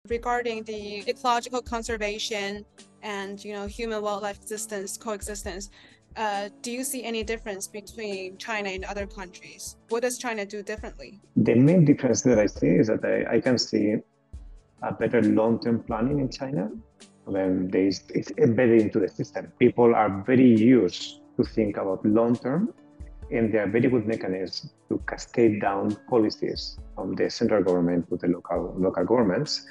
regarding the ecological conservation and human wildlife coexistence. Do you see any difference between China and other countries? What does China do differently? The main difference that I see is that I can see a better long-term planning in China. When it's embedded into the system. People are very used to think about long-term, and there are very good mechanisms to cascade down policies from the central government to the local governments.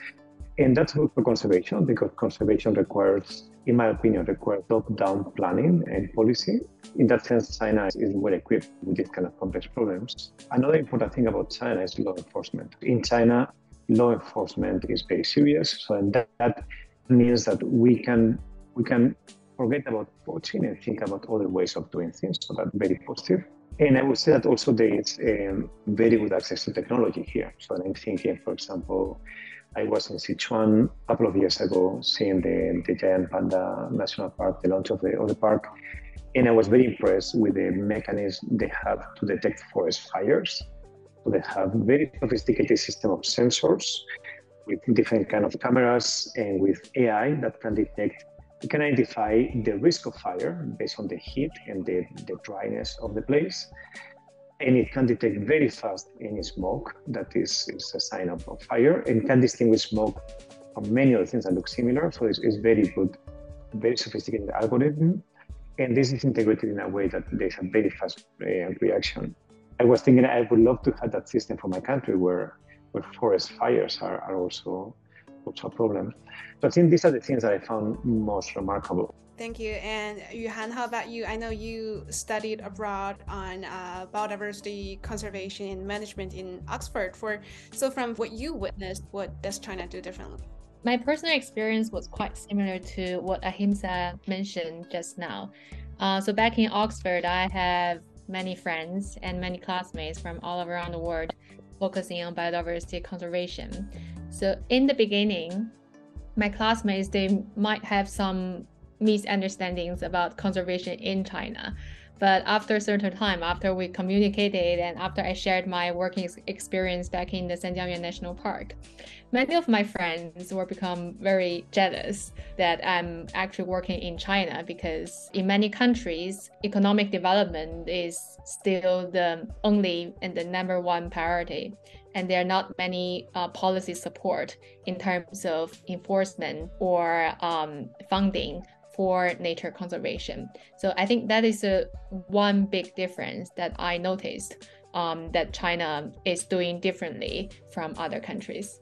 And that's good for conservation, because conservation requires, in my opinion, top-down planning and policy. In that sense, China is well equipped with these kind of complex problems. Another important thing about China is law enforcement. In China, law enforcement is very serious. So that means that we can forget about poaching and think about other ways of doing things. So that's very positive. And I would say that also there is very good access to technology here. So I'm thinking, for example, I was in Sichuan a couple of years ago, seeing the giant panda national park, the launch of the park. And I was very impressed with the mechanism they have to detect forest fires. So they have very sophisticated system of sensors with different kind of cameras and with AI that can detect, it can identify the risk of fire based on the heat and the dryness of the place. And it can detect very fast any smoke that is a sign of fire, and can distinguish smoke from many other things that look similar. So it's very good, very sophisticated algorithm. And this is integrated in a way that there's a very fast reaction. I was thinking I would love to have that system for my country where forest fires are also a problem. So I think these are the things that I found most remarkable. Thank you. And Yuhan, how about you? I know you studied abroad on biodiversity conservation and management in Oxford. So from what you witnessed, what does China do differently? My personal experience was quite similar to what Ahimsa mentioned just now. So back in Oxford, I have many friends and many classmates from all around the world focusing on biodiversity conservation. So in the beginning, my classmates, they might have some misunderstandings about conservation in China. But after a certain time, after we communicated and after I shared my working experience back in the Sanjiangyuan National Park, many of my friends were become very jealous that I'm actually working in China, because in many countries, economic development is still the only and the number one priority. And there are not many policy support in terms of enforcement or funding for nature conservation. So I think that is one big difference that I noticed that China is doing differently from other countries.